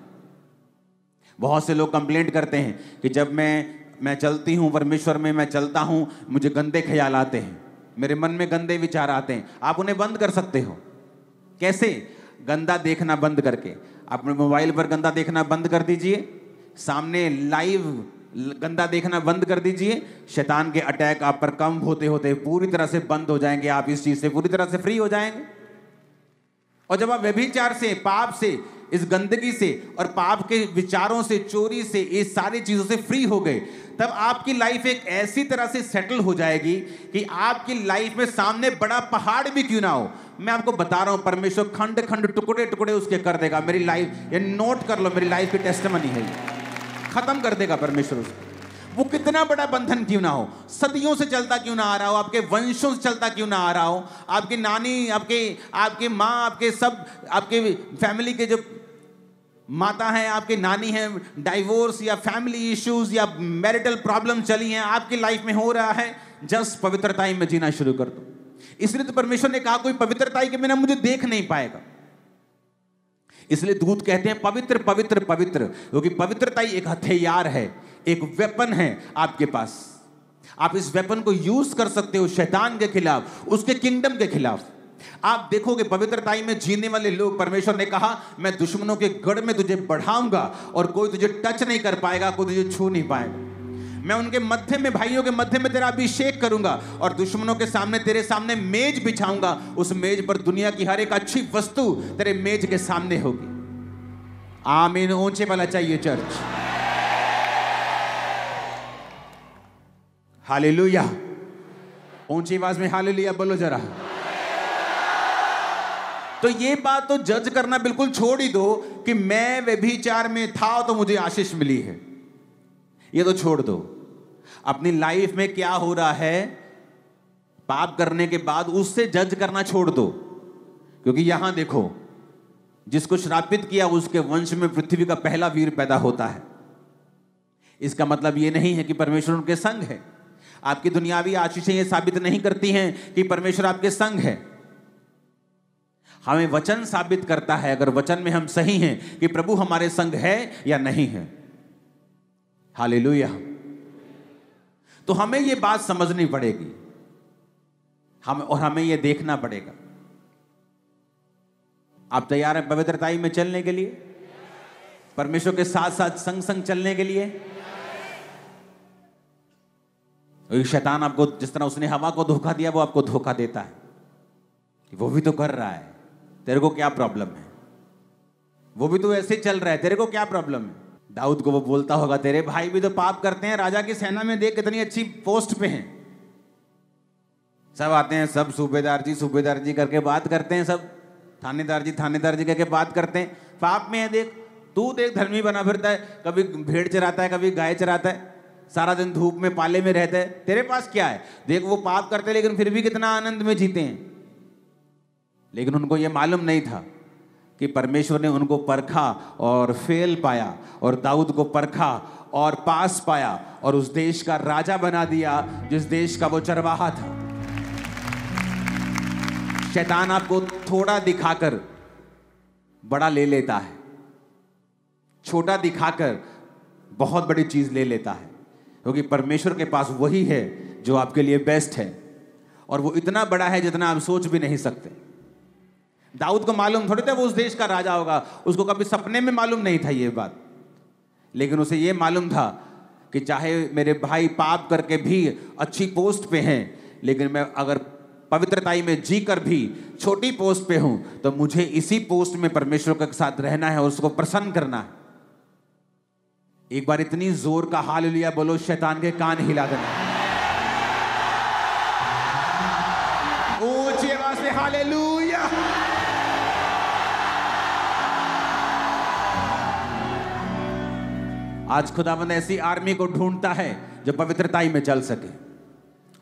बहुत से लोग कंप्लेंट करते हैं कि जब मैं चलती हूं परमेश्वर में, मैं चलता हूं, मुझे गंदे ख्याल आते हैं, मेरे मन में गंदे विचार आते हैं। आप उन्हें बंद कर सकते हो। कैसे? गंदा देखना बंद करके। अपने मोबाइल पर गंदा देखना बंद कर दीजिए, सामने लाइव गंदा देखना बंद कर दीजिए। शैतान के अटैक आप पर कम होते होते पूरी तरह से बंद हो जाएंगे, आप इस चीज से पूरी तरह से फ्री हो जाएंगे। और जब आप व्यभिचार से, पाप से, इस गंदगी से और पाप के विचारों से, चोरी से, इस सारी चीजों से फ्री हो गए, तब आपकी लाइफ एक ऐसी तरह से सेटल हो जाएगी कि आपकी लाइफ में सामने बड़ा पहाड़ भी क्यों ना हो, मैं आपको बता रहा हूं परमेश्वर खंड खंड टुकड़े टुकड़े उसके कर देगा। मेरी लाइफ, ये नोट कर लो, मेरी लाइफ की टेस्टिमनी है, खत्म कर देगा परमेश्वर उसको। वो कितना बड़ा बंधन क्यों ना हो, सदियों से चलता क्यों ना आ रहा हो, आपके वंशों से चलता क्यों ना आ रहा हो, आपकी नानी, आपके माँ, आपके फैमिली के जो माता हैं, आपके नानी हैं, डाइवोर्स या फैमिली इश्यूज या मैरिटल प्रॉब्लम चली हैं, आपकी लाइफ में हो रहा है, जस्ट पवित्रताई में जीना शुरू कर दो। इसलिए तो परमेश्वर ने कहा कोई पवित्रताई के बिना मुझे देख नहीं पाएगा। इसलिए दूत कहते हैं पवित्र पवित्र पवित्र, क्योंकि पवित्रताई एक हथियार है, एक वेपन है आपके पास। आप इस वेपन को यूज कर सकते हो शैतान के खिलाफ, उसके किंगडम के खिलाफ। आप देखोगे पवित्रताई में जीने वाले लोग, परमेश्वर ने कहा मैं दुश्मनों के गढ़ में तुझे बढ़ाऊंगा और कोई तुझे टच नहीं कर पाएगा, कोई तुझे छू नहीं पाएगा। मैं उनके मध्य में, भाइयों के मध्य में तेरा अभिषेक करूंगा और दुश्मनों के सामने, तेरे सामने मेज बिछाऊंगा। उस मेज पर दुनिया की हर एक अच्छी वस्तु तेरे मेज के सामने होगी। आमीन। ऊंचे वाला चाहिए चर्च। हालेलुया। ऊंची आवाज में हालेलुया बोलो जरा। तो ये बात तो जज करना बिल्कुल छोड़ ही दो कि मैं व्यभिचार में था तो मुझे आशीष मिली है, ये तो छोड़ दो। अपनी लाइफ में क्या हो रहा है पाप करने के बाद उससे जज करना छोड़ दो, क्योंकि यहां देखो जिसको श्रापित किया उसके वंश में पृथ्वी का पहला वीर पैदा होता है। इसका मतलब यह नहीं है कि परमेश्वर उनके संग है। आपकी दुनियावी आशीषें ये साबित नहीं करती हैं कि परमेश्वर आपके संग है। हमें वचन साबित करता है, अगर वचन में हम सही हैं, कि प्रभु हमारे संग है या नहीं है। हालेलुया। तो हमें यह बात समझनी पड़ेगी, हमें यह देखना पड़ेगा। आप तैयार हैं पवित्रताई में चलने के लिए, परमेश्वर के साथ साथ संग संग चलने के लिए? शैतान आपको, जिस तरह उसने हवा को धोखा दिया, वो आपको धोखा देता है। वो भी तो कर रहा है, तेरे को क्या प्रॉब्लम है? वो भी तो ऐसे चल रहा है, तेरे को क्या प्रॉब्लम है? दाऊद को वो बोलता होगा, तेरे भाई भी तो पाप करते हैं, राजा की सेना में देख कितनी अच्छी पोस्ट पे हैं, सब आते हैं, सब सूबेदार जी करके बात करते हैं, सब थानेदार जी करके बात करते हैं, पाप में है। देख तू, देख धर्मी बना फिरता है, कभी भेड़ चराता है, कभी गाय चराता है, सारा दिन धूप में पाले में रहता है, तेरे पास क्या है? देख वो पाप करते लेकिन फिर भी कितना आनंद में जीते हैं। लेकिन उनको ये मालूम नहीं था कि परमेश्वर ने उनको परखा और फेल पाया, और दाऊद को परखा और पास पाया, और उस देश का राजा बना दिया जिस देश का वो चरवाहा था। शैतान आपको थोड़ा दिखाकर बड़ा ले लेता है, छोटा दिखाकर बहुत बड़ी चीज ले लेता है, क्योंकि परमेश्वर के पास वही है जो आपके लिए बेस्ट है, और वो इतना बड़ा है जितना आप सोच भी नहीं सकते। दाऊद को मालूम थोड़ी था वो उस देश का राजा होगा, उसको कभी सपने में मालूम नहीं था ये बात, लेकिन उसे ये मालूम था कि चाहे मेरे भाई पाप करके भी अच्छी पोस्ट पे हैं, लेकिन मैं अगर पवित्रताई में जी कर भी छोटी पोस्ट पे हूं, तो मुझे इसी पोस्ट में परमेश्वर के साथ रहना है और उसको प्रसन्न करना है। एक बार इतनी जोर का हालेलुया बोलो, शैतान के कान हिला देना। ऊंची आवाज से हालेलुया। आज खुदावंद ऐसी आर्मी को ढूंढता है जो पवित्रताई में चल सके,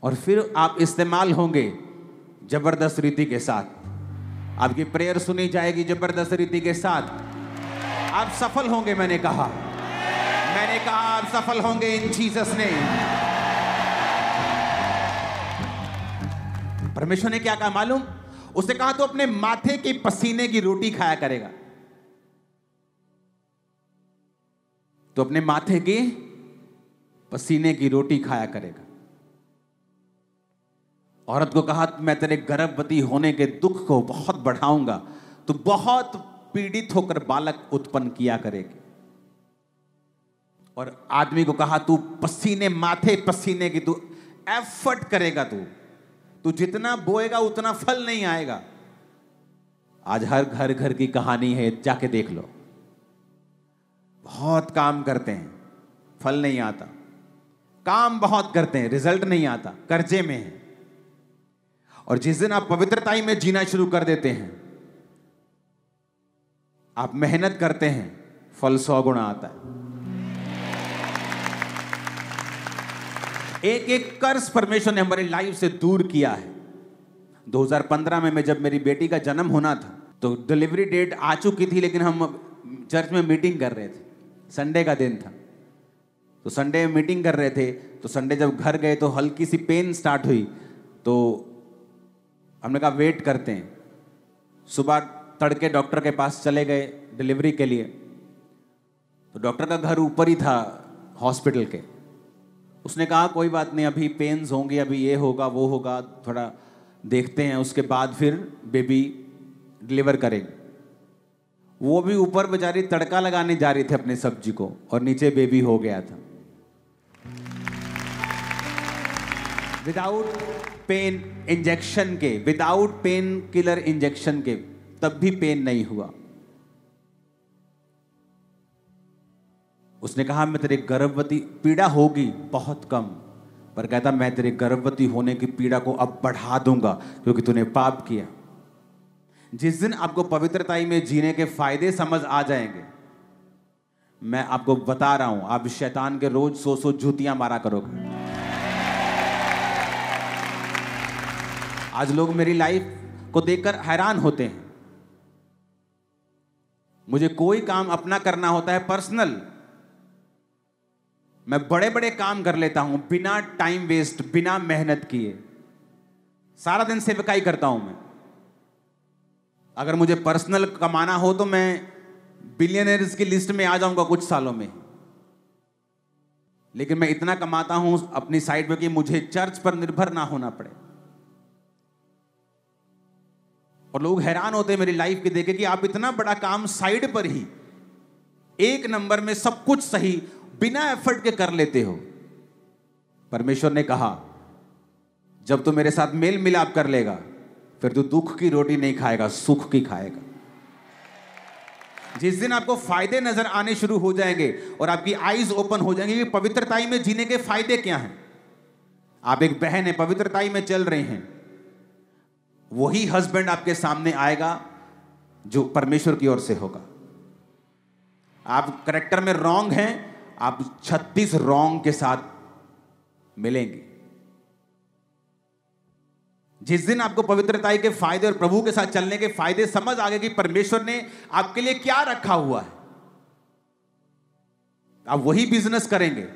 और फिर आप इस्तेमाल होंगे जबरदस्त रीति के साथ। आपकी प्रेयर सुनी जाएगी जबरदस्त रीति के साथ। आप सफल होंगे, मैंने कहा आप सफल होंगे इन जीसस ने। परमेश्वर ने क्या कहा मालूम? उसने कहा तो अपने माथे के पसीने की रोटी खाया करेगा। तो अपने माथे के पसीने की रोटी खाया करेगा। औरत को कहा मैं तेरे गर्भवती होने के दुख को बहुत बढ़ाऊंगा, तो बहुत पीड़ित होकर बालक उत्पन्न किया करेगी। और आदमी को कहा तू पसीने, माथे पसीने की तू एफर्ट करेगा, तू जितना बोएगा उतना फल नहीं आएगा। आज हर घर की कहानी है, जाके देख लो। बहुत काम करते हैं, फल नहीं आता, काम बहुत करते हैं, रिजल्ट नहीं आता, कर्जे में है। और जिस दिन आप पवित्रताई में जीना शुरू कर देते हैं, आप मेहनत करते हैं, फल 100 गुना आता है। एक एक कर्ज परमेश्वर ने हमारी लाइफ से दूर किया है। 2015 में जब मेरी बेटी का जन्म होना था, तो डिलीवरी डेट आ चुकी थी, लेकिन हम चर्च में मीटिंग कर रहे थे, संडे का दिन था, तो संडे में मीटिंग कर रहे थे। तो संडे जब घर गए तो हल्की सी पेन स्टार्ट हुई, तो हमने कहा वेट करते हैं। सुबह तड़के डॉक्टर के पास चले गए डिलीवरी के लिए। तो डॉक्टर का घर ऊपर ही था हॉस्पिटल के। उसने कहा कोई बात नहीं, अभी पेन्स होंगी, अभी ये होगा वो होगा, थोड़ा देखते हैं, उसके बाद फिर बेबी डिलीवर करेंगे। वो भी ऊपर बेचारी तड़का लगाने जा रही थी अपनी सब्जी को, और नीचे बेबी हो गया था विदाउट पेन इंजेक्शन के, विदाउट पेन किलर इंजेक्शन के, तब भी पेन नहीं हुआ। उसने कहा मैं तेरे गर्भवती, पीड़ा होगी बहुत कम, पर कहता मैं तेरे गर्भवती होने की पीड़ा को अब बढ़ा दूंगा, क्योंकि तूने पाप किया। जिस दिन आपको पवित्रताई में जीने के फायदे समझ आ जाएंगे, मैं आपको बता रहा हूं, आप शैतान के रोज 100 जूतियां मारा करोगे। आज लोग मेरी लाइफ को देखकर हैरान होते हैं। मुझे कोई काम अपना करना होता है पर्सनल, मैं बड़े बड़े काम कर लेता हूं बिना टाइम वेस्ट, बिना मेहनत किए। सारा दिन सेवकाई करता हूं मैं। अगर मुझे पर्सनल कमाना हो तो मैं बिलियनर्स की लिस्ट में आ जाऊंगा कुछ सालों में, लेकिन मैं इतना कमाता हूं अपनी साइड पे कि मुझे चर्च पर निर्भर ना होना पड़े। और लोग हैरान होते हैं मेरी लाइफ के देखे कि आप इतना बड़ा काम साइड पर ही एक नंबर में सब कुछ सही बिना एफर्ट के कर लेते हो। परमेश्वर ने कहा, जब तू मेरे साथ मेल मिलाप कर लेगा फिर तू दुख की रोटी नहीं खाएगा, सुख की खाएगा। जिस दिन आपको फायदे नजर आने शुरू हो जाएंगे और आपकी आईज ओपन हो जाएंगी कि पवित्रताई में जीने के फायदे क्या हैं। आप एक बहन है, पवित्रताई में चल रहे हैं, वही हस्बैंड आपके सामने आएगा जो परमेश्वर की ओर से होगा। आप करेक्टर में रॉन्ग हैं, आप 36 रॉन्ग के साथ मिलेंगे। जिस दिन आपको पवित्रताई के फायदे और प्रभु के साथ चलने के फायदे समझ आ गए कि परमेश्वर ने आपके लिए क्या रखा हुआ है, आप वही बिजनेस करेंगे,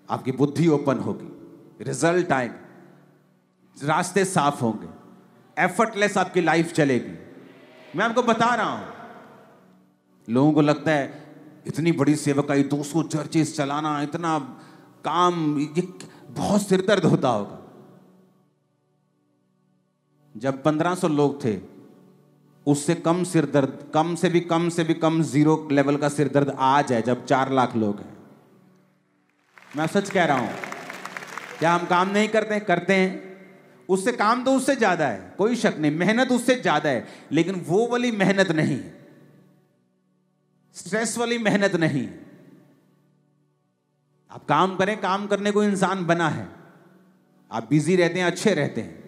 आपकी बुद्धि ओपन होगी, रिजल्ट आएंगे, रास्ते साफ होंगे, एफर्टलेस आपकी लाइफ चलेगी। मैं आपको बता रहा हूं, लोगों को लगता है इतनी बड़ी सेवकाई, 200 चर्चेस चलाना, इतना काम, ये बहुत सिरदर्द होता होगा। जब 1500 लोग थे, उससे कम सिरदर्द, कम से भी कम जीरो लेवल का सिरदर्द आज है जब 4 लाख लोग हैं। मैं सच कह रहा हूं। क्या हम काम नहीं करते? करते हैं। उससे काम तो उससे ज्यादा है, कोई शक नहीं, मेहनत उससे ज्यादा है, लेकिन वो वाली मेहनत नहीं, स्ट्रेस वाली मेहनत नहीं। आप काम करें, काम करने को इंसान बना है, आप बिजी रहते हैं, अच्छे रहते हैं,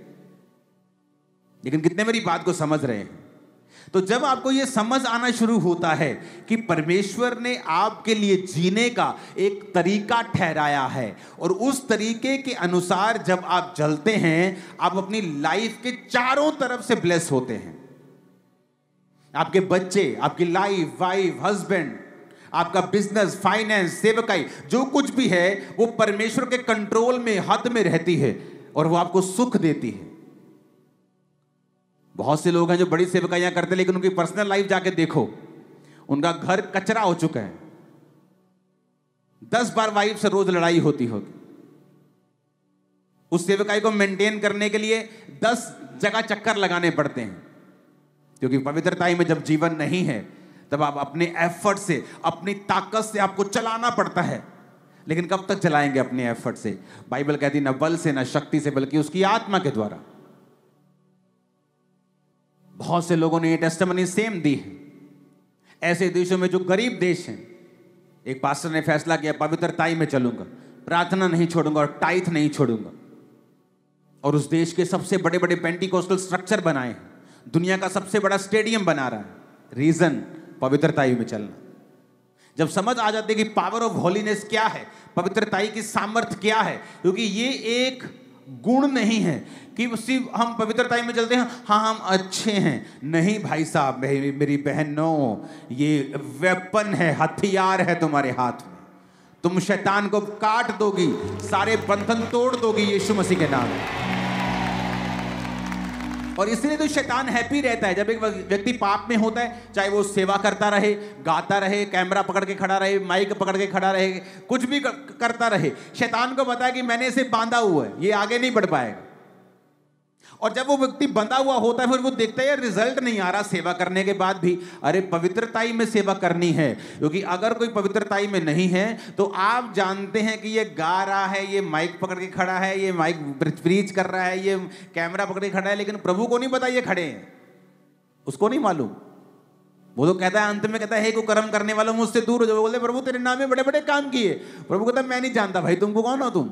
लेकिन कितने मेरी बात को समझ रहे हैं? तो जब आपको यह समझ आना शुरू होता है कि परमेश्वर ने आपके लिए जीने का एक तरीका ठहराया है और उस तरीके के अनुसार जब आप चलते हैं, आप अपनी लाइफ के चारों तरफ से ब्लेस होते हैं। आपके बच्चे, आपकी लाइफ, वाइफ, हस्बैंड, आपका बिजनेस, फाइनेंस, सेवकाई, जो कुछ भी है वो परमेश्वर के कंट्रोल में, हाथ में रहती है और वो आपको सुख देती है। बहुत से लोग हैं जो बड़ी सेवकाइयां करते हैं, लेकिन उनकी पर्सनल लाइफ जाके देखो, उनका घर कचरा हो चुका है। 10 बार वाइफ से रोज लड़ाई होती होगी। उस सेवकाई को मेंटेन करने के लिए 10 जगह चक्कर लगाने पड़ते हैं, क्योंकि पवित्रताई में जब जीवन नहीं है तब आप अपने एफर्ट से, अपनी ताकत से आपको चलाना पड़ता है। लेकिन कब तक चलाएंगे अपने एफर्ट से? बाइबल कहती है, न बल से, न शक्ति से, बल्कि उसकी आत्मा के द्वारा। बहुत से लोगों ने ये टेस्टिमनी सेम दी है। ऐसे देशों में जो गरीब देश हैं, एक पास्टर ने फैसला किया, पवित्रताई में चलूंगा, प्रार्थना नहीं छोड़ूंगा और टाइथ नहीं छोड़ूंगा, और उस देश के सबसे बड़े बड़े पेंटिकोस्टल स्ट्रक्चर बनाए हैं, दुनिया का सबसे बड़ा स्टेडियम बना रहा है। रीजन, पवित्रताई में चलना। जब समझ आ जाती है कि पावर ऑफ होलीनेस क्या है, पवित्रताई की सामर्थ्य क्या है, क्योंकि ये एक गुण नहीं है कि सिर्फ हम पवित्रताई में चलते हैं, हाँ हम अच्छे हैं। नहीं भाई साहब, मेरी बहन, नो, ये वेपन है, हथियार है तुम्हारे हाथ में। तुम शैतान को काट दोगी, सारे बंधन तोड़ दोगी यीशु मसीह के नाम में। और इसलिए तो शैतान हैप्पी रहता है जब एक व्यक्ति पाप में होता है, चाहे वो सेवा करता रहे, गाता रहे, कैमरा पकड़ के खड़ा रहे, माइक पकड़ के खड़ा रहे, कुछ भी करता रहे। शैतान को पता है कि मैंने इसे बांधा हुआ है, ये आगे नहीं बढ़ पाएगा। और जब वो व्यक्ति बंधा हुआ होता है, फिर वो देखता है यार रिजल्ट नहीं आ रहा सेवा करने के बाद भी, अरे पवित्रताई में सेवा करनी है। क्योंकि अगर कोई पवित्रताई में नहीं है तो आप जानते हैं कि ये गा रहा है, ये माइक पकड़ के खड़ा है, ये माइक प्रीच कर रहा है, ये कैमरा पकड़ के खड़ा है, लेकिन प्रभु को नहीं पता ये खड़े हैं, उसको नहीं मालूम। वो तो कहता है, अंत में कहता है, हे कुकर्म करने वालों मुझसे दूर हो जाओ। बोलते प्रभु तेरे नाम में बड़े बड़े काम किए। प्रभु कहता है मैं नहीं जानता भाई, तुमको कौन हो तुम?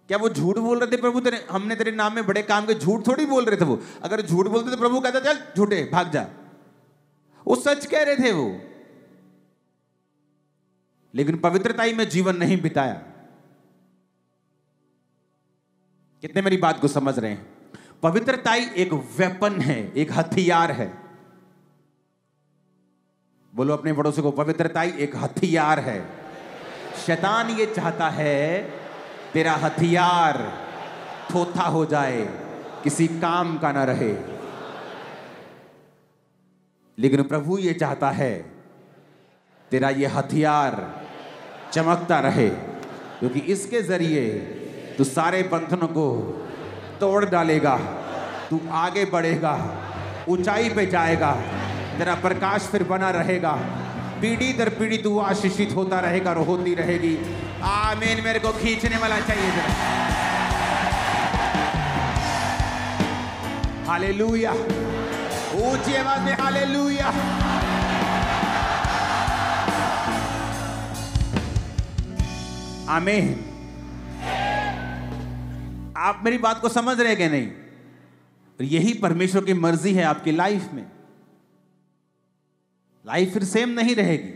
क्या वो झूठ बोल रहे थे प्रभु तेरे, हमने तेरे नाम में बड़े काम के? झूठ थोड़ी बोल रहे थे वो। अगर झूठ बोलते तो प्रभु कहता चल झूठे भाग जा। वो सच कह रहे थे वो, लेकिन पवित्रताई में जीवन नहीं बिताया। कितने मेरी बात को समझ रहे हैं? पवित्रताई एक वेपन है, एक हथियार है। बोलो अपने पड़ोसी को, पवित्रताई एक हथियार है। शैतान ये चाहता है तेरा हथियार थोथा हो जाए, किसी काम का ना रहे, लेकिन प्रभु ये चाहता है तेरा ये हथियार चमकता रहे, क्योंकि इसके जरिए तू सारे बंधनों को तोड़ डालेगा, तू आगे बढ़ेगा, ऊंचाई पे जाएगा, तेरा प्रकाश फिर बना रहेगा, पीढ़ी दर पीढ़ी तू आशीषित होता रहेगा और होती रहेगी। आमीन। मेरे को खींचने वाला चाहिए जरा। हालेलुया, ऊंची आवाज में हालेलुया। आमीन। आप मेरी बात को समझ रहे कि नहीं? यही परमेश्वर की मर्जी है आपकी लाइफ में। लाइफ फिर सेम नहीं रहेगी।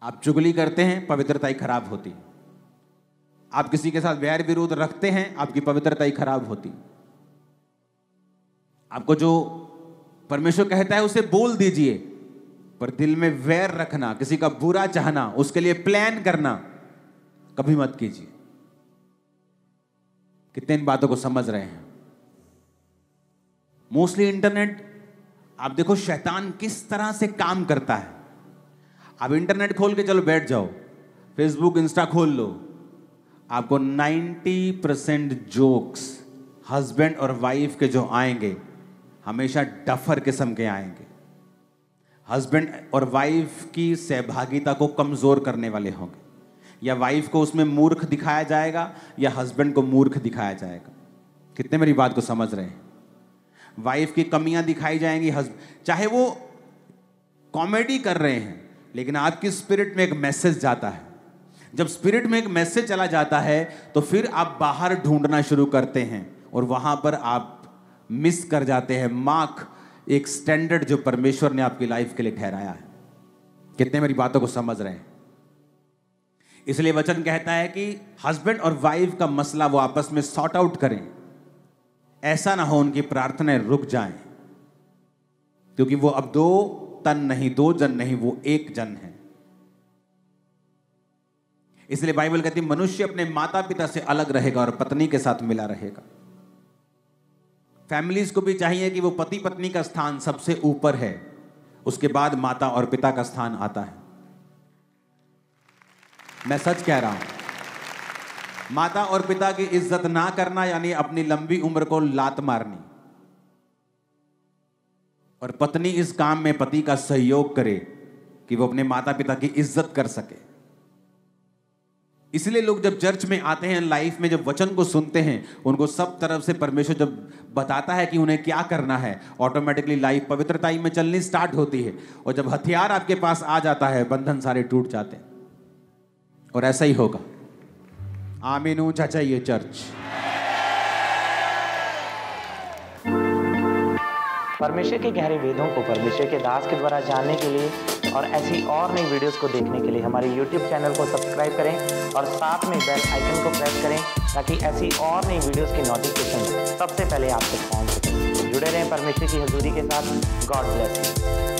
आप चुगली करते हैं, पवित्रताई खराब होती है। आप किसी के साथ वैर विरोध रखते हैं, आपकी पवित्रताई खराब होती। आपको जो परमेश्वर कहता है उसे बोल दीजिए, पर दिल में वैर रखना, किसी का बुरा चाहना, उसके लिए प्लान करना कभी मत कीजिए। कितने इन बातों को समझ रहे हैं? मोस्टली इंटरनेट, आप देखो शैतान किस तरह से काम करता है। आप इंटरनेट खोल के चलो बैठ जाओ, फेसबुक इंस्टा खोल लो, आपको 90% जोक्स हस्बैंड और वाइफ के जो आएंगे हमेशा डफर किस्म के आएंगे। हस्बैंड और वाइफ की सहभागिता को कमजोर करने वाले होंगे। या वाइफ को उसमें मूर्ख दिखाया जाएगा या हस्बैंड को मूर्ख दिखाया जाएगा। कितने मेरी बात को समझ रहे हैं? वाइफ की कमियां दिखाई जाएंगी, चाहे वो कॉमेडी कर रहे हैं, लेकिन आपकी स्पिरिट में एक मैसेज जाता है। जब स्पिरिट में एक मैसेज चला जाता है तो फिर आप बाहर ढूंढना शुरू करते हैं और वहां पर आप मिस कर जाते हैं मार्क, एक स्टैंडर्ड जो परमेश्वर ने आपकी लाइफ के लिए ठहराया है। कितने मेरी बातों को समझ रहे हैं? इसलिए वचन कहता है कि हस्बैंड और वाइफ का मसला वो आपस में सॉर्ट आउट करें। ऐसा ना हो उनकी प्रार्थनाएं रुक जाएं, क्योंकि वो अब 2 तन नहीं, 2 जन नहीं, वो 1 जन है। इसलिए बाइबल कहती है मनुष्य अपने माता पिता से अलग रहेगा और पत्नी के साथ मिला रहेगा। फैमिलीज को भी चाहिए कि वो पति पत्नी का स्थान सबसे ऊपर है, उसके बाद माता और पिता का स्थान आता है। मैं सच कह रहा हूं। माता और पिता की इज्जत ना करना यानी अपनी लंबी उम्र को लात मारनी। और पत्नी इस काम में पति का सहयोग करे कि वो अपने माता पिता की इज्जत कर सके। इसलिए लोग जब चर्च में आते हैं, लाइफ में जब वचन को सुनते हैं, उनको सब तरफ से परमेश्वर जब बताता है कि उन्हें क्या करना है, ऑटोमेटिकली लाइफ पवित्रताई में चलनी स्टार्ट होती है। और जब हथियार आपके पास आ जाता है, बंधन सारे टूट जाते हैं। और ऐसा ही होगा। आमीन। ऊंचा चाहिए चर्च। परमेश्वर के गहरे वेदों को परमेश्वर के दास के द्वारा जानने के लिए और ऐसी और नई वीडियोस को देखने के लिए हमारे YouTube चैनल को सब्सक्राइब करें और साथ में बेल आइकन को प्रेस करें, ताकि ऐसी और नई वीडियोस की नोटिफिकेशन सबसे पहले आप तक पहुंच सके। जुड़े रहें परमेश्वर की हजूरी के साथ। God bless you.